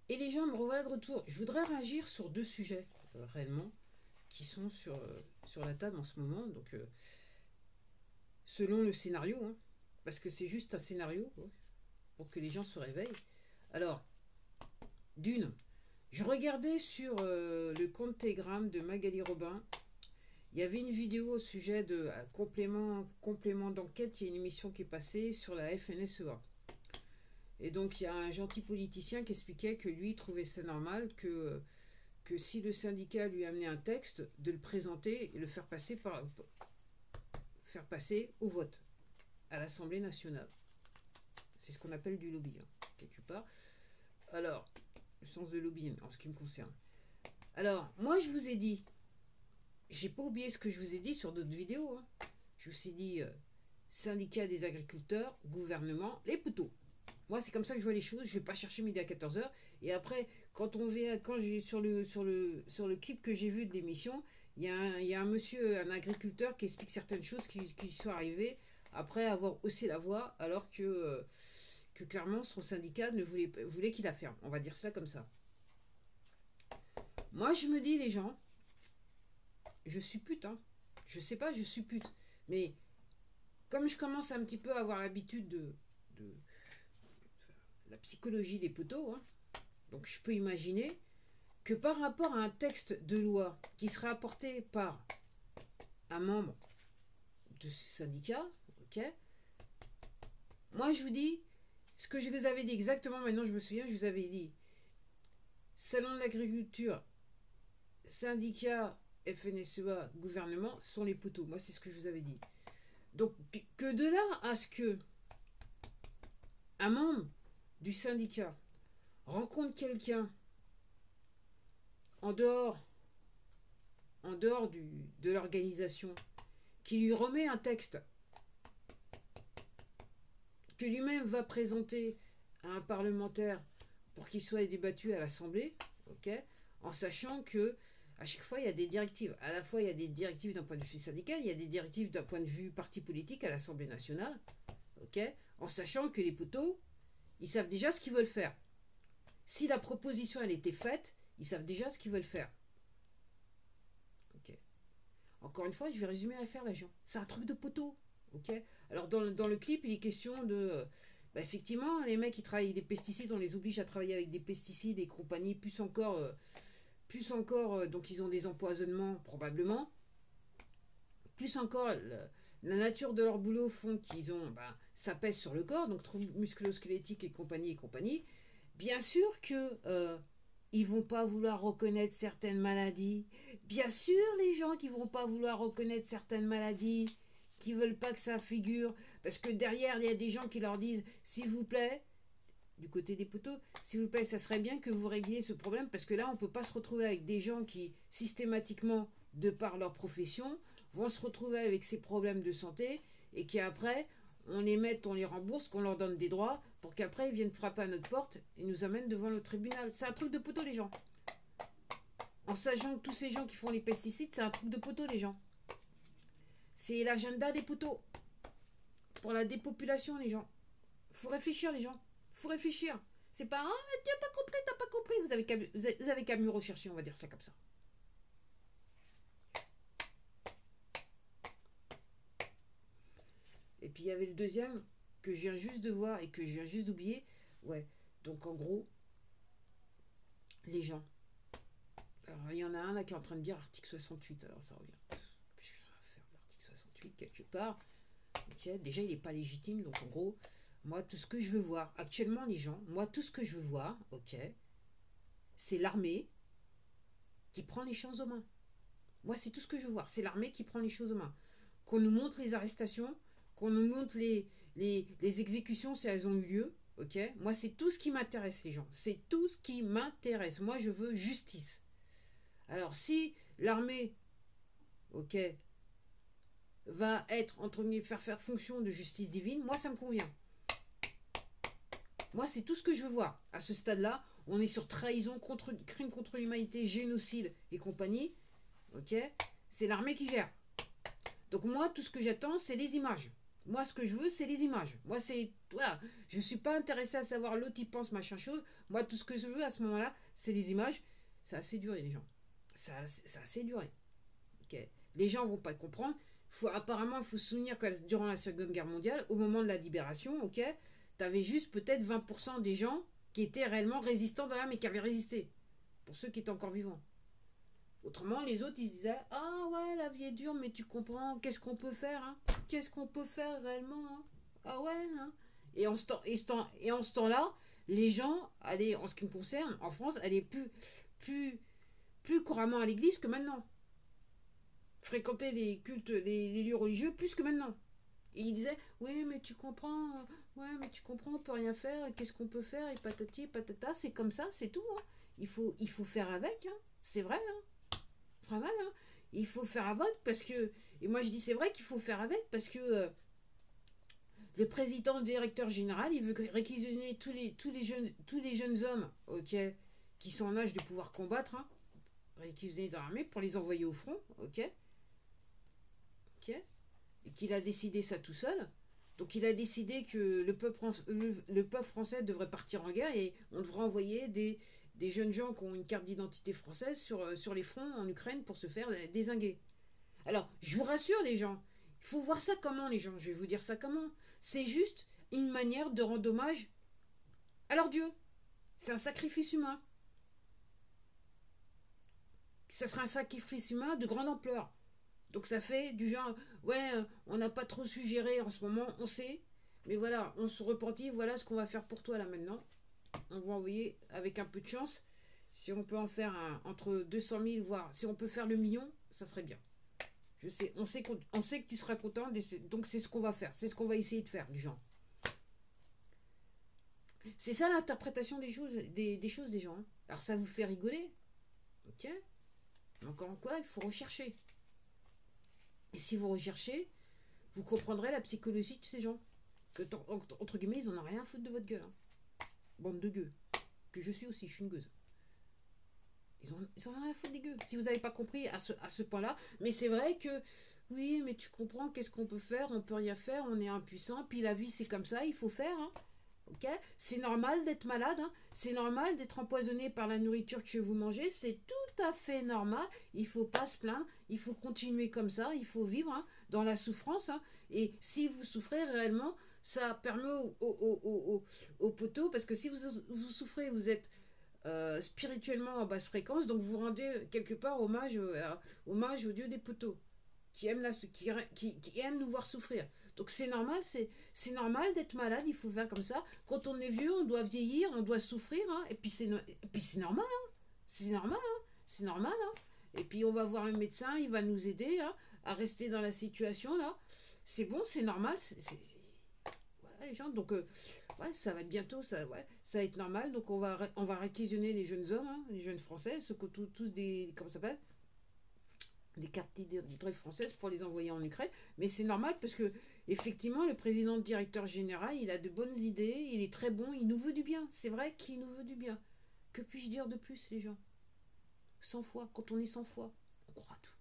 Et les gens me revoilà de retour. Je voudrais réagir sur deux sujets, réellement, qui sont sur la table en ce moment. Donc, selon le scénario, hein, parce que c'est juste un scénario, quoi, pour que les gens se réveillent. Alors, d'une, je regardais sur le compte Telegram de Magali Robin. Il y avait une vidéo au sujet de complément d'enquête. Il y a une émission qui est passée sur la FNSEA. Et donc il y a un gentil politicien qui expliquait que lui il trouvait ça normal que si le syndicat lui amenait un texte, de le présenter et le faire passer au vote à l'Assemblée nationale. C'est ce qu'on appelle du lobby, hein, quelque part. Alors, le sens de lobbying en ce qui me concerne. Alors, moi je vous ai dit, j'ai pas oublié ce que je vous ai dit sur d'autres vidéos. Hein. Je vous ai dit syndicat des agriculteurs, gouvernement, les poteaux. Moi, c'est comme ça que je vois les choses. Je vais pas chercher midi à 14h. Et après, quand j'ai sur le clip que j'ai vu de l'émission, il y a un monsieur, un agriculteur qui explique certaines choses qui sont arrivées après avoir haussé la voix, alors que clairement son syndicat voulait qu'il la ferme. On va dire ça comme ça. Moi, je me dis, les gens, je suis pute, hein. Je sais pas, je suis pute. Mais comme je commence un petit peu à avoir l'habitude de la psychologie des poteaux, hein, donc je peux imaginer que par rapport à un texte de loi qui sera apporté par un membre de ce syndicat, ok, moi je vous dis ce que je vous avais dit exactement, maintenant je me souviens, je vous avais dit salon de l'agriculture, syndicat, FNSEA, gouvernement sont les poteaux. Moi c'est ce que je vous avais dit. Donc que de là à ce que un membre du syndicat rencontre quelqu'un en dehors de l'organisation qui lui remet un texte que lui-même va présenter à un parlementaire pour qu'il soit débattu à l'Assemblée, ok, en sachant que à chaque fois il y a des directives. À la fois il y a des directives d'un point de vue syndical, il y a des directives d'un point de vue parti politique à l'Assemblée nationale, ok, en sachant que les poteaux, ils savent déjà ce qu'ils veulent faire. Si la proposition elle était faite, ils savent déjà ce qu'ils veulent faire. Ok. Encore une fois, je vais résumer l'affaire, les gens. C'est un truc de poteau. Ok. Alors, dans le clip, il est question de. Bah, effectivement, les mecs qui travaillent avec des pesticides, on les oblige à travailler avec des pesticides et compagnie, plus encore, donc ils ont des empoisonnements, probablement. Plus encore, la nature de leur boulot font qu'ils ont. Bah, ça pèse sur le corps, donc troubles musculo-squelettiques et compagnie et compagnie. Bien sûr que ils vont pas vouloir reconnaître certaines maladies. Bien sûr, les gens qui vont pas vouloir reconnaître certaines maladies, qui veulent pas que ça figure, parce que derrière il y a des gens qui leur disent s'il vous plaît, du côté des poteaux, s'il vous plaît, ça serait bien que vous régliez ce problème, parce que là on peut pas se retrouver avec des gens qui systématiquement, de par leur profession, vont se retrouver avec ces problèmes de santé et qui après on les rembourse, qu'on leur donne des droits pour qu'après ils viennent frapper à notre porte et nous amènent devant le tribunal. C'est un truc de poteau, les gens. En sachant que tous ces gens qui font les pesticides, c'est un truc de poteau, les gens. C'est l'agenda des poteaux. Pour la dépopulation, les gens. Faut réfléchir, les gens. Faut réfléchir. C'est pas, oh, mais tu n'as pas compris, t'as pas compris. Vous avez qu'à mieux rechercher, on va dire ça comme ça. Et puis il y avait le deuxième que je viens juste de voir et que je viens juste d'oublier. Ouais. Donc en gros, les gens. Alors il y en a un là qui est en train de dire article 68. Alors ça revient. Je vais faire l'article 68 quelque part. Ok. Déjà il n'est pas légitime. Donc en gros, moi tout ce que je veux voir, actuellement les gens, moi tout ce que je veux voir, ok, c'est l'armée qui prend les choses en main. Moi c'est tout ce que je veux voir. C'est l'armée qui prend les choses en main. Qu'on nous montre les arrestations, qu'on nous montre les exécutions si elles ont eu lieu, ok. Moi, c'est tout ce qui m'intéresse, les gens. C'est tout ce qui m'intéresse. Moi, je veux justice. Alors, si l'armée, ok, va être, entre guillemets, faire fonction de justice divine, moi, ça me convient. Moi, c'est tout ce que je veux voir. À ce stade-là, on est sur trahison, crime contre l'humanité, génocide et compagnie, ok. C'est l'armée qui gère. Donc moi, tout ce que j'attends, c'est les images. Moi, ce que je veux, c'est les images. Moi, c'est... Voilà. Je ne suis pas intéressé à savoir l'autre, il pense machin chose. Moi, tout ce que je veux à ce moment-là, c'est les images. Ça a assez duré, les gens. Ça a assez duré. Okay. Les gens vont pas comprendre. Apparemment, il faut se souvenir que durant la Seconde Guerre mondiale, au moment de la libération, ok, tu avais juste peut-être 20% des gens qui étaient réellement résistants dans l'âme et qui avaient résisté. Pour ceux qui étaient encore vivants. Autrement, les autres, ils disaient ah ouais, la vie est dure, mais tu comprends, qu'est-ce qu'on peut faire hein. Qu'est-ce qu'on peut faire réellement hein. Ah ouais hein. Et en ce temps-là, les gens allaient, en ce qui me concerne, en France, allaient plus couramment à l'église que maintenant. Fréquenter les cultes, les lieux religieux plus que maintenant. Et ils disaient oui, mais tu comprends, on peut rien faire, qu'est-ce qu'on peut faire, et patati, patata, c'est comme ça, c'est tout. Hein. Il faut faire avec, hein. C'est vrai, hein. Vraiment, hein. Il faut faire avec parce que. Et moi je dis c'est vrai qu'il faut faire avec parce que le président directeur général, il veut réquisitionner tous les jeunes hommes, ok, qui sont en âge de pouvoir combattre, hein, réquisitionner dans l'armée pour les envoyer au front, ok. Ok. Et qu'il a décidé ça tout seul. Donc il a décidé que le peuple français devrait partir en guerre et on devrait envoyer des jeunes gens qui ont une carte d'identité française sur les fronts en Ukraine pour se faire dézinguer. Alors, je vous rassure les gens, il faut voir ça comment les gens, je vais vous dire ça comment. C'est juste une manière de rendre hommage à leur Dieu. C'est un sacrifice humain. Ça sera un sacrifice humain de grande ampleur. Donc ça fait du genre, ouais, on n'a pas trop su gérer en ce moment, on sait, mais voilà, on se repentit, voilà ce qu'on va faire pour toi là maintenant. On va envoyer avec un peu de chance, si on peut en faire entre 200 000, voire si on peut faire le million, ça serait bien. Je sais, on sait que tu seras content, donc c'est ce qu'on va faire, c'est ce qu'on va essayer de faire, du genre. C'est ça l'interprétation des choses des gens. Hein. Alors ça vous fait rigoler, ok. Mais encore une fois, il faut rechercher. Et si vous recherchez, vous comprendrez la psychologie de ces gens. Que, entre guillemets, ils en ont rien à foutre de votre gueule. Hein. Bande de gueux. Que je suis aussi, je suis une gueuse. Ils en ont rien à foutre des gueux. Si vous n'avez pas compris à ce point-là. Mais c'est vrai que, oui, mais tu comprends, qu'est-ce qu'on peut faire? On peut rien faire, on est impuissant. Puis la vie, c'est comme ça, il faut faire. Hein. Okay, c'est normal d'être malade, hein. C'est normal d'être empoisonné par la nourriture que vous mangez, c'est tout à fait normal, il ne faut pas se plaindre, il faut continuer comme ça, il faut vivre hein, dans la souffrance, hein. Et si vous souffrez réellement, ça permet au poteau, parce que si vous souffrez, vous êtes spirituellement en basse fréquence, donc vous rendez quelque part hommage au dieu des poteaux, qui aime nous voir souffrir. Donc c'est normal d'être malade, il faut faire comme ça. Quand on est vieux, on doit vieillir, on doit souffrir, hein, et puis c'est normal, hein, c'est normal, hein, c'est normal. Hein. Et puis on va voir le médecin, il va nous aider hein, à rester dans la situation là. C'est bon, c'est normal, voilà les gens. Donc ouais, ça va être bientôt, ça va être normal. Donc on va réquisitionner les jeunes hommes, hein, les jeunes français, ceux qui ont tous des, comment ça s'appelle, des cartes d'identité françaises pour les envoyer en Ukraine. Mais c'est normal parce que, effectivement, le président le directeur général, il a de bonnes idées, il est très bon, il nous veut du bien. C'est vrai qu'il nous veut du bien. Que puis-je dire de plus, les gens? 100 fois, quand on est 100 fois, on croit tout.